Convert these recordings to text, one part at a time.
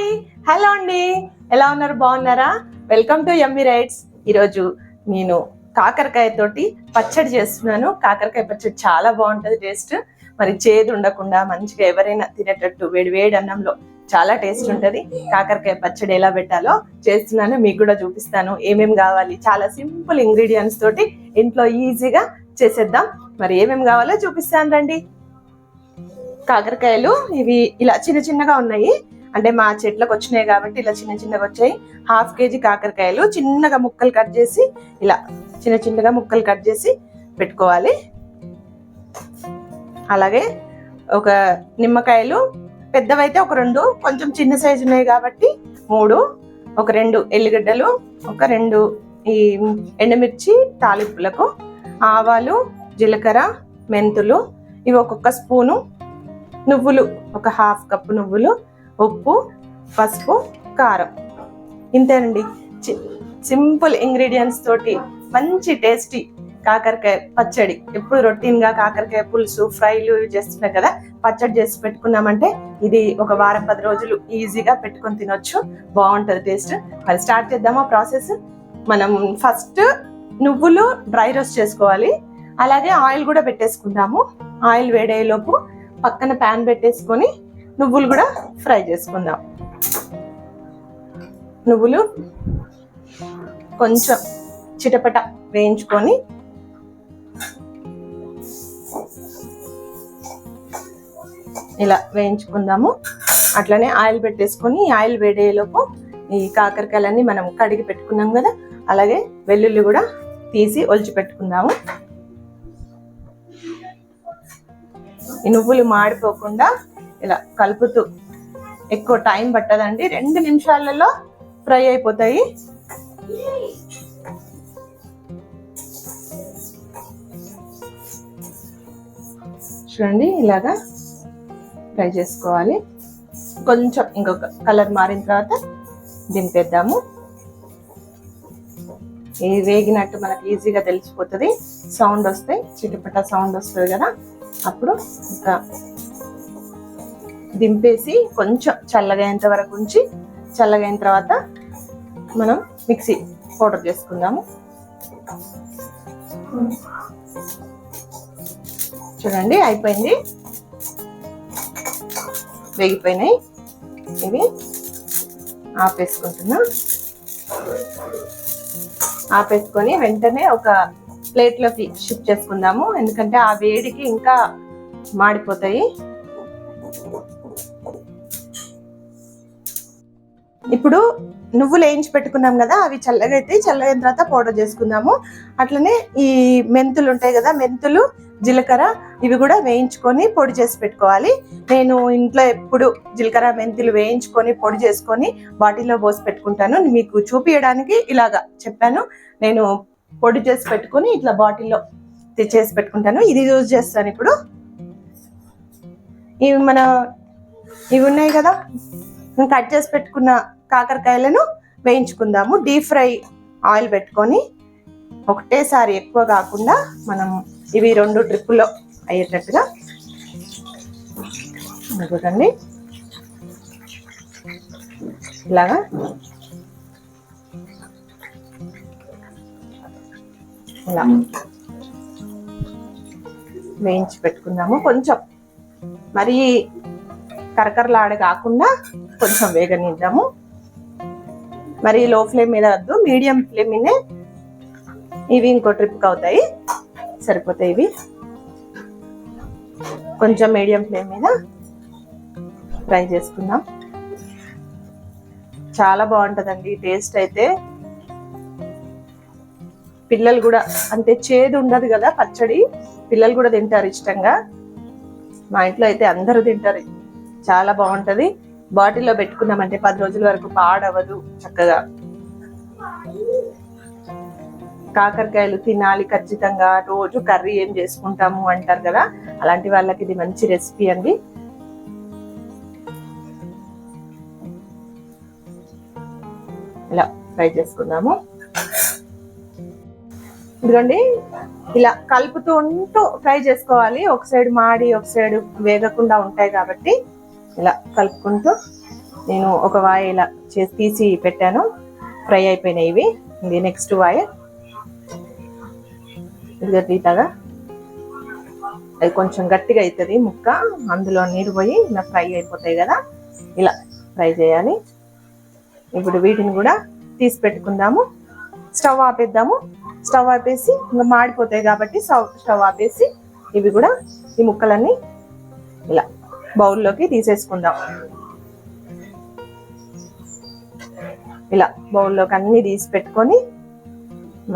Hi hello అండి, ఎలా ఉన్నారు? బాగున్నారా? Welcome to yummy rights. ఈరోజు నేను కాకరకాయ తోటి పచ్చడి చేస్తున్నాను. కాకరకాయ పచ్చడి చాలా బాగుంటుంది టేస్ట్. మరి చేదు ఉండకుండా మంచిగా ఎవరైనా తినేటట్టు వేడి వేడి అన్నంలో చాలా టేస్ట్ ఉంటుంది. కాకరకాయ పచ్చడి ఎలా పెట్టాలో చేస్తున్నాను, మీకు కూడా చూపిస్తాను. ఏమేమి కావాలి, చాలా సింపుల్ ఇంగ్రీడియంట్స్ తోటి ఇంట్లో ఈజీగా చేసేద్దాం. మరి ఏమేమి కావాలో చూపిస్తాను రండి. కాకరకాయలు ఇవి ఇలా చిన్న చిన్నగా ఉన్నాయి, అంటే మా చెట్లకు వచ్చినాయి కాబట్టి ఇలా చిన్న చిన్నగా వచ్చాయి. 1/2 kg కాకరకాయలు చిన్నగా ముక్కలు కట్ చేసి ఇలా చిన్న చిన్నగా ముక్కలు కట్ చేసి పెట్టుకోవాలి. అలాగే ఒక నిమ్మకాయలు పెద్దవైతే ఒక 2, కొంచెం చిన్న సైజు ఉన్నాయి కాబట్టి 3, ఒక 2 ఎల్లిగడ్డలు, ఒక 2 ఈ ఎండుమిర్చి తాలింపులకు, ఆవాలు, జీలకర్ర, మెంతులు ఇవి ఒక్కొక్క స్పూను, నువ్వులు ఒక 1/2 కప్పు నువ్వులు, ఉప్పు, పసుపు, కారం. ఇంతేనండి. సింపుల్ ఇంగ్రీడియంట్స్ తోటి మంచి టేస్టీ కాకరకాయ పచ్చడి. ఎప్పుడు రొటీన్గా కాకరకాయ పులుసు, ఫ్రైలు చేస్తున్నాం కదా, పచ్చడి చేసి పెట్టుకున్నామంటే ఇది ఒక వారం 10 రోజులు ఈజీగా పెట్టుకొని తినొచ్చు. బాగుంటుంది టేస్ట్. మరి స్టార్ట్ చేద్దామా ప్రాసెస్. మనం ఫస్ట్ నువ్వులు డ్రై రోస్ట్ చేసుకోవాలి. అలాగే ఆయిల్ కూడా పెట్టేసుకుందాము. ఆయిల్ వేడయ్యేలోపు పక్కన ప్యాన్ పెట్టేసుకొని నువ్వులు కూడా ఫ్రై చేసుకుందాం. నువ్వులు కొంచెం చిటపట వేయించుకొని ఇలా వేయించుకుందాము. అట్లనే ఆయిల్ పెట్టేసుకొని ఆయిల్ వేడేలోపు ఈ కాకరకాయలన్నీ మనం కడిగి పెట్టుకున్నాం కదా, అలాగే వెల్లుల్లి కూడా తీసి ఒలిచి పెట్టుకుందాము. ఈ నువ్వులు మాడిపోకుండా ఇలా కలుపుతూ, ఎక్కువ టైం పట్టదండి, 2 నిమిషాలలో ఫ్రై అయిపోతాయి. చూడండి, ఇలాగా ఫ్రై చేసుకోవాలి. కొంచెం ఇంకొక కలర్ మారిన తర్వాత దింపేద్దాము. ఇది వేగినట్టు మనకు ఈజీగా తెలిసిపోతుంది. సౌండ్ వస్తాయి, చిటపట సౌండ్ వస్తుంది కదా, అప్పుడు ఇంకా దింపేసి కొంచెం చల్లగైనంత వరకు ఉంచి, చల్లగైన తర్వాత మనం మిక్సీ పౌడర్ చేసుకుందాము. చూడండి, అయిపోయింది, వేగిపోయినాయి. ఇవి ఆపేసుకుంటున్నా. ఆపేసుకొని వెంటనే ఒక ప్లేట్లోకి షిఫ్ట్ చేసుకుందాము, ఎందుకంటే ఆ వేడికి ఇంకా మాడిపోతాయి. ఇప్పుడు నువ్వులు వేయించి పెట్టుకున్నాం కదా, అవి చల్లగా అయితే చల్లగైన తర్వాత పౌడర్ చేసుకుందాము. అట్లనే ఈ మెంతులు ఉంటాయి కదా, మెంతులు, జీలకర్ర ఇవి కూడా వేయించుకొని పొడి చేసి పెట్టుకోవాలి. నేను ఇంట్లో ఎప్పుడు జీలకర్ర మెంతులు వేయించుకొని పొడి చేసుకొని బాటిల్లో పోసి పెట్టుకుంటాను. మీకు చూపించడానికి ఇలాగా చెప్పాను. నేను పొడి చేసి పెట్టుకొని ఇట్లా బాటిల్లో చేసి పెట్టుకుంటాను. ఇది యూజ్ చేస్తాను ఇప్పుడు. ఇవి ఉన్నాయి కదా, కట్ చేసి పెట్టుకున్న కాకరకాయలను వేయించుకుందాము. డీప్ ఫ్రై ఆయిల్ పెట్టుకొని ఒకటేసారి ఎక్కువ కాకుండా మనం ఇవి 2 ట్రిప్పుల్లో అయ్యేటట్టుగా చూడండి. ఇలాగా ఇలా వేయించి పెట్టుకుందాము. కొంచెం మరి కరకరలాడ కాకుండా కొంచెం వేగనిద్దాము. మరి లో ఫ్లేమ్ మీద వద్దు, మీడియం ఫ్లేమ్ మీదే. ఇవి ఇంకో ట్రిప్కి అవుతాయి, సరిపోతాయి. ఇవి కొంచెం మీడియం ఫ్లేమ్ మీద ఫ్రై చేసుకుందాం. చాలా బాగుంటుందండి టేస్ట్ అయితే. పిల్లలు కూడా అంతే, చేదు ఉండదు కదా పచ్చడి, పిల్లలు కూడా తింటారు ఇష్టంగా. మా ఇంట్లో అయితే అందరూ తింటారు. చాలా బాగుంటది. బాటిల్లో పెట్టుకున్నామంటే 10 రోజుల వరకు పాడవదు. చక్కగా కాకరకాయలు తినాలి ఖచ్చితంగా, రోజు కర్రీ ఏం చేసుకుంటాము అంటారు కదా, అలాంటి వాళ్ళకి ఇది మంచి రెసిపీ అండి. ఇలా ఫ్రై చేసుకుందాము. ఇదిగోండి, ఇలా కలుపుతూ ఉంటూ ఫ్రై చేసుకోవాలి. ఒక సైడ్ మాడి ఒక సైడ్ వేగకుండా ఉంటాయి కాబట్టి ఇలా కలుపుకుంటూ నేను ఒక వాయి ఇలా తీసి పెట్టాను, ఫ్రై అయిపోయినాయి ఇవి. ఇది నెక్స్ట్ వాయి ఇదిగా తీతగా, అది కొంచెం గట్టిగా అవుతుంది ముక్క, అందులో నీరు పోయి ఇలా ఫ్రై అయిపోతాయి కదా, ఇలా ఫ్రై చేయాలి. ఇప్పుడు వీటిని కూడా తీసి పెట్టుకుందాము. స్టవ్ ఆపేద్దాము. స్టవ్ ఆపేసి ఇంకా మాడిపోతాయి కాబట్టి స్టవ్ ఆపేసి ఇవి కూడా ఈ ముక్కలన్నీ ఇలా బౌల్లోకి తీసేసుకుందాం. ఇలా బౌల్లోకి అన్ని తీసి పెట్టుకొని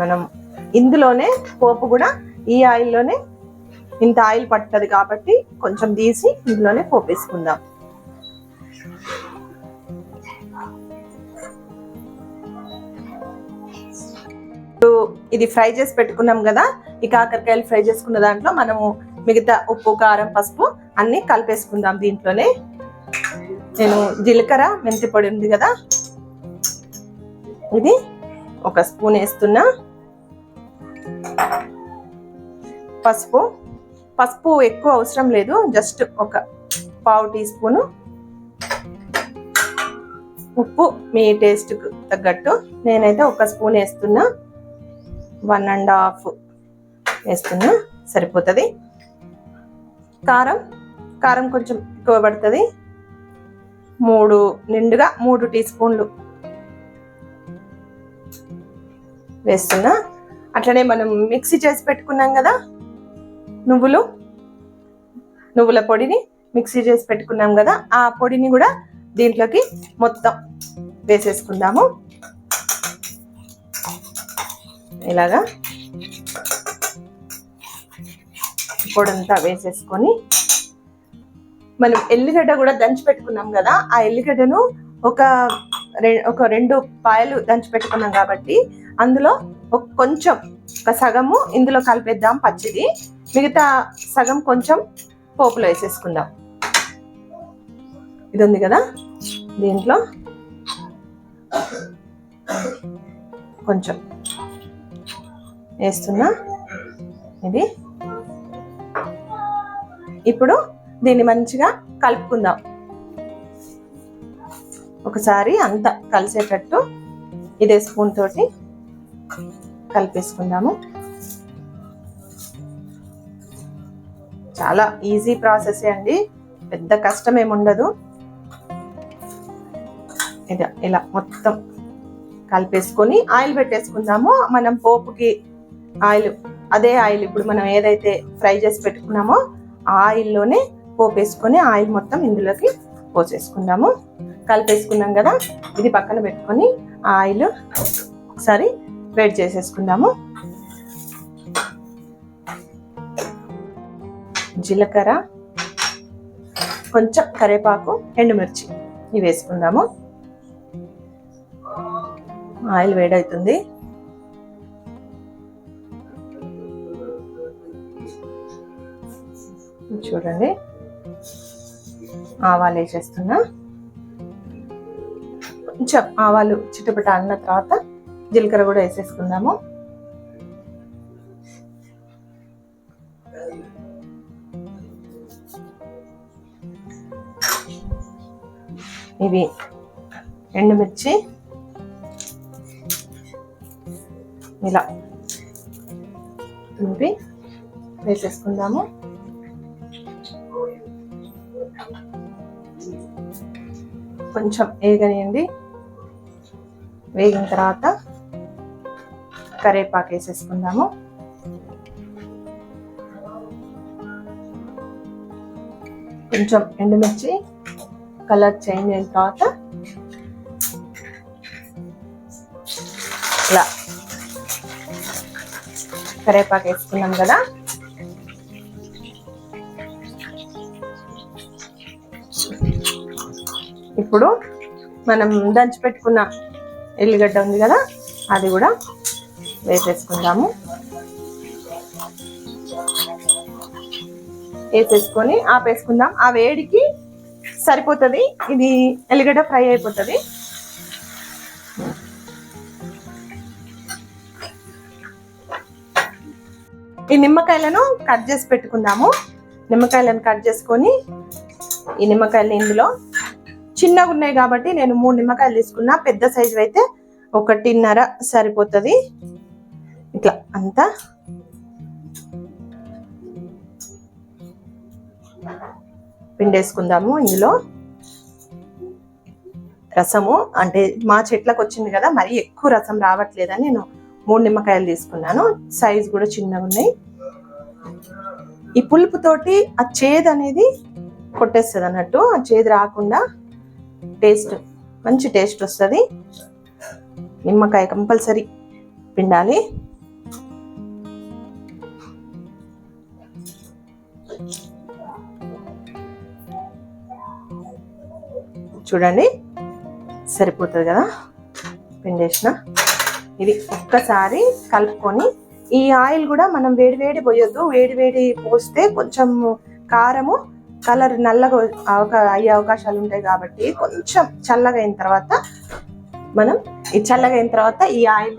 మనం ఇందులోనే పోపు కూడా ఈ ఆయిల్లోనే, ఇంత ఆయిల్ పడుతుంది కాబట్టి కొంచెం తీసి ఇందులోనే పోపు వేసుకుందాం. ఇది ఫ్రై చేసి పెట్టుకున్నాం కదా, ఈ కాకరకాయలు ఫ్రై చేసుకున్న దాంట్లో మనము మిగతా ఉప్పు, కారం, పసుపు అన్ని కలిపేసుకుందాం. దీంట్లోనే నేను జీలకర్ర, మెంతి పొడి ఉంది కదా, ఇది 1 స్పూన్ వేస్తున్నా. పసుపు ఎక్కువ అవసరం లేదు, జస్ట్ ఒక 1/2 టీ స్పూను. ఉప్పు మీ టేస్ట్కు తగ్గట్టు, నేనైతే 1 స్పూన్ వేస్తున్నా, 1.5 వేస్తున్నా, సరిపోతుంది. కారం కొంచెం ఎక్కువ పడుతుంది, నిండుగా 3 టీ స్పూన్లు వేస్తున్నా. అట్లనే మనం మిక్సీ చేసి పెట్టుకున్నాం కదా నువ్వుల పొడిని మిక్సీ చేసి పెట్టుకున్నాం కదా, ఆ పొడిని కూడా దీంట్లోకి మొత్తం వేసేసుకుందాము. ఇలాగా పొడంతా వేసేసుకొని, మనం ఎల్లిగడ్డ కూడా దంచి పెట్టుకున్నాం కదా, ఆ ఎల్లిగడ్డను ఒక 2 పాయలు దంచి పెట్టుకున్నాం కాబట్టి అందులో కొంచెం ఒక సగము ఇందులో కలిపేద్దాం పచ్చిది, మిగతా సగం కొంచెం పోపులో వేసేసుకుందాం. ఇది ఉంది కదా, దీంట్లో కొంచెం వేస్తున్నా. ఇది ఇప్పుడు దీన్ని మంచిగా కలుపుకుందాం. ఒకసారి అంతా కలిసేటట్టు ఇదే స్పూన్ తోటి కలిపేసుకుందాము. చాలా ఈజీ ప్రాసెస్ అండి, పెద్ద కష్టం ఏముండదు. ఇలా మొత్తం కలిపేసుకొని ఆయిల్ పెట్టేసుకుందాము. మనం పోపుకి ఆయిల్, అదే ఆయిల్ ఇప్పుడు మనం ఏదైతే ఫ్రై చేసి పెట్టుకున్నామో ఆ ఆయిల్లోనే పోపు వేసుకొని ఆయిల్ మొత్తం ఇందులోకి పోసేసుకుందాము. కలిపేసుకున్నాం కదా, ఇది పక్కన పెట్టుకొని ఆయిల్ ఒకసారి వేడి చేసేసుకుందాము. జీలకర్ర, కొంచెం కరివేపాకు, ఎండుమిర్చి ఇవి వేసుకుందాము. ఆయిల్ వేడవుతుంది. చూడండి, ఆవాలు వేసేస్తున్నా. కొంచెం ఆవాలు చిటపట అన్న తర్వాత జీలకర్ర కూడా వేసేసుకుందాము. ఇవి ఎండుమిర్చి ఇలా తుంపి వేసేసుకుందాము. కొంచెం వేగనియండి. వేగిన తర్వాత కరివేపాకు వేసేసుకుందాము. కొంచెం ఎండుమిర్చి కలర్ చేంజ్ అయిన తర్వాత ఇలా కరివేపాకు వేసుకున్నాం కదా, ఇప్పుడు మనం దంచి పెట్టుకున్న ఎల్లిగడ్డ ఉంది కదా, అది కూడా వేసేసుకుందాము. వేసేసుకొని ఆపేసుకుందాం. ఆ వేడికి సరిపోతుంది, ఇది ఎల్లిగడ్డ ఫ్రై అయిపోతుంది. ఈ నిమ్మకాయలను కట్ చేసి పెట్టుకుందాము. నిమ్మకాయలను కట్ చేసుకొని ఈ నిమ్మకాయలను ఇందులో చిన్నగా ఉన్నాయి కాబట్టి నేను 3 నిమ్మకాయలు తీసుకున్నా. పెద్ద సైజు అయితే 1.5 సరిపోతుంది. ఇట్లా అంతా పిండేసుకుందాము. ఇందులో రసము అంటే మా చెట్లకు వచ్చింది కదా, మరి ఎక్కువ రసం రావట్లేదని నేను 3 నిమ్మకాయలు తీసుకున్నాను. సైజు కూడా చిన్నగా ఉన్నాయి. ఈ పులుపుతోటి ఆ చేదు అనేది కొట్టేస్తుంది అన్నట్టు. ఆ చేదు రాకుండా మంచి టేస్ట్ వస్తుంది. నిమ్మకాయ కంపల్సరీ పిండాలి. చూడండి సరిపోతుంది కదా పిండేసిన. ఇది ఒక్కసారి కలుపుకొని, ఈ ఆయిల్ కూడా మనం వేడి పోయొద్దు. వేడి పోస్తే కొంచెం కారము కలర్ నల్లగా అయ్యే అవకాశాలు ఉంటాయి కాబట్టి కొంచెం చల్లగా అయిన తర్వాత ఈ ఆయిల్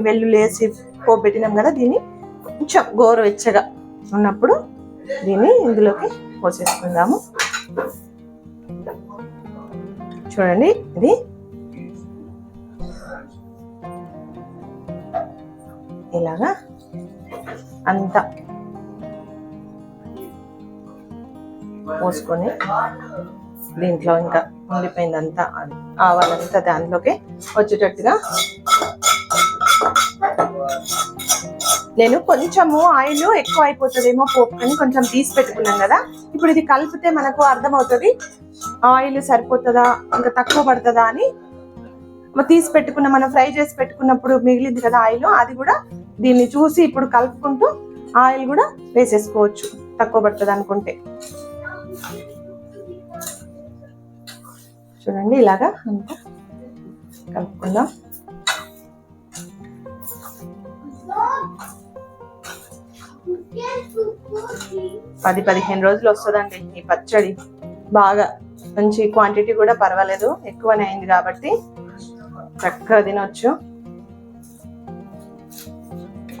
వెల్లుల్లి వేసి పోపెట్టినాం కదా, దీన్ని కొంచెం గోరువెచ్చగా ఉన్నప్పుడు దీన్ని ఇందులోకి పోసేసుకుందాము. చూడండి ఇది ఇలాగా అంతా పోసుకొని దీంట్లో ఇంకా ఉండిపోయిందంతా ఆవాలంతా దాంట్లోకి వచ్చేటట్టుగా నేను కొంచెము ఆయిల్ ఎక్కువ అయిపోతుందేమో పోపుకొని కొంచెం తీసి పెట్టుకున్నాం కదా. ఇప్పుడు ఇది కలిపితే మనకు అర్థమవుతుంది ఆయిల్ సరిపోతుందా ఇంకా తక్కువ పడుతుందా అని. తీసి పెట్టుకున్న మనం ఫ్రై చేసి పెట్టుకున్నప్పుడు మిగిలింది కదా ఆయిల్, అది కూడా దీన్ని చూసి ఇప్పుడు కలుపుకుంటూ ఆయిల్ కూడా వేసేసుకోవచ్చు తక్కువ పడుతుంది అనుకుంటే. చూడండి ఇలాగా అంతా కలుపుకుందాం. పది 15 రోజులు వస్తుందండి ఈ పచ్చడి. బాగా మంచి క్వాంటిటీ కూడా పర్వాలేదు, ఎక్కువనే అయింది కాబట్టి చక్కగా తినొచ్చు.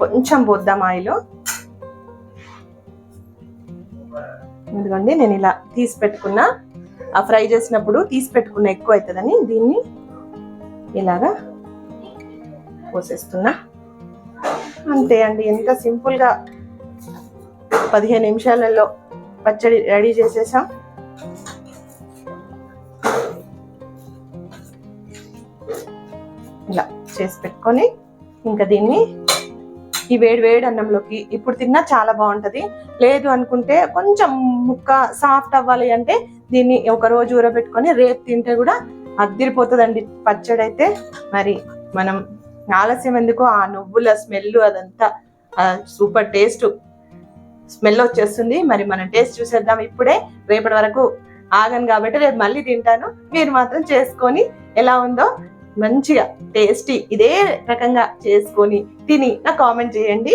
కొంచెం పోద్దాం ఆయిల్. ఎందుకంటే నేను ఇలా తీసి పెట్టుకున్నా, ఆ ఫ్రై చేసినప్పుడు తీసి పెట్టుకున్న ఎక్కువ అవుతుందని దీన్ని ఇలాగా పోసేస్తున్నా. అంతే అండి, ఎంత సింపుల్ గా 15 నిమిషాలలో పచ్చడి రెడీ చేసేసాం. ఇలా చేసి పెట్టుకొని ఇంకా దీన్ని ఈ వేడి అన్నంలోకి ఇప్పుడు తిన్నా చాలా బాగుంటది. లేదు అనుకుంటే కొంచెం ముక్క సాఫ్ట్ అవ్వాలి అంటే దీన్ని ఒక రోజు ఊరబెట్టుకొని రేపు తింటే కూడా అద్దిరిపోతుందండి పచ్చడి అయితే. మరి మనం ఆలస్యం ఎందుకు, ఆ నువ్వుల స్మెల్ అదంతా సూపర్ టేస్ట్ స్మెల్ వచ్చేస్తుంది. మరి మనం టేస్ట్ చూసేద్దాం ఇప్పుడే. రేపటి వరకు ఆగను కాబట్టి రేపు మళ్ళీ తింటాను. మీరు మాత్రం చేసుకొని ఎలా ఉందో మంచిగా టేస్టీ ఇదే రకంగా చేసుకొని తిని నాకు కామెంట్ చేయండి.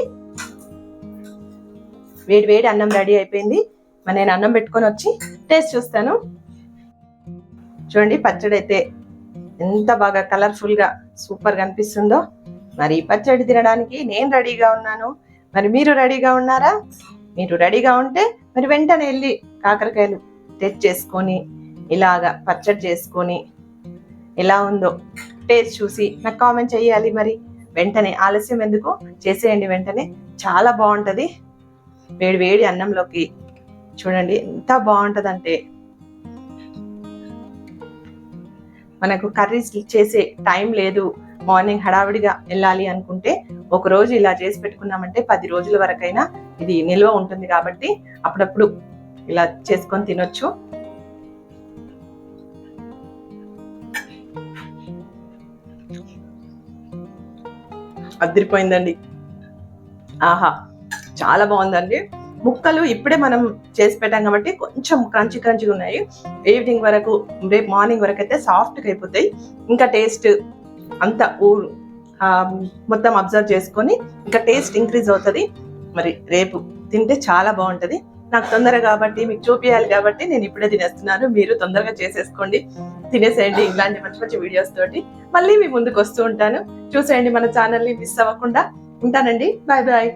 వేడి అన్నం రెడీ అయిపోయింది. మరి నేను అన్నం పెట్టుకొని వచ్చి టేస్ట్ చూస్తాను. చూడండి పచ్చడి అయితే ఎంత బాగా కలర్ఫుల్ గా సూపర్ గా అనిపిస్తుందో. మరి పచ్చడి తినడానికి నేను రెడీగా ఉన్నాను. మరి మీరు రెడీగా ఉన్నారా? మీరు రెడీగా ఉంటే మరి వెంటనే వెళ్ళి కాకరకాయలు తెచ్చేసుకొని ఇలాగా పచ్చడి చేసుకొని ఎలా ఉందో టేస్ట్ చూసి నాకు కామెంట్ చేయాలి. మరి వెంటనే ఆలస్యం ఎందుకు, చేసేయండి వెంటనే. చాలా బాగుంటది వేడి అన్నంలోకి. చూడండి ఎంత బాగుంటదంటే, మనకు కర్రీస్ చేసే టైం లేదు, మార్నింగ్ హడావిడిగా వెళ్ళాలి అనుకుంటే ఒక రోజు ఇలా చేసి పెట్టుకున్నామంటే 10 రోజుల వరకైనా ఇది నిల్వ ఉంటుంది. కాబట్టి అప్పుడప్పుడు ఇలా చేసుకొని తినొచ్చు. అదిరిపోయిందండి. ఆహా చాలా బాగుందండి. ముక్కలు ఇప్పుడే మనం చేసి పెట్టాం కాబట్టి కొంచెం క్రంచిగా ఉన్నాయి. ఈవినింగ్ వరకు రేపు మార్నింగ్ వరకు అయితే సాఫ్ట్గా అయిపోతాయి. ఇంకా టేస్ట్ అంతా మొత్తం అబ్జర్వ్ చేసుకొని ఇంకా టేస్ట్ ఇంక్రీజ్ అవుతుంది. మరి రేపు తింటే చాలా బాగుంటది. నాకు తొందరగా కాబట్టి మీకు చూపించాలి కాబట్టి నేను ఇప్పుడే తినేస్తున్నాను. మీరు తొందరగా చేసేసుకోండి, తినేసేయండి. ఇలాంటి మంచి వీడియోస్ తోటి మళ్ళీ మీ ముందుకు వస్తూ ఉంటాను. చూసేయండి మన ఛానల్ని మిస్ అవ్వకుండా. ఉంటానండి. Bye bye.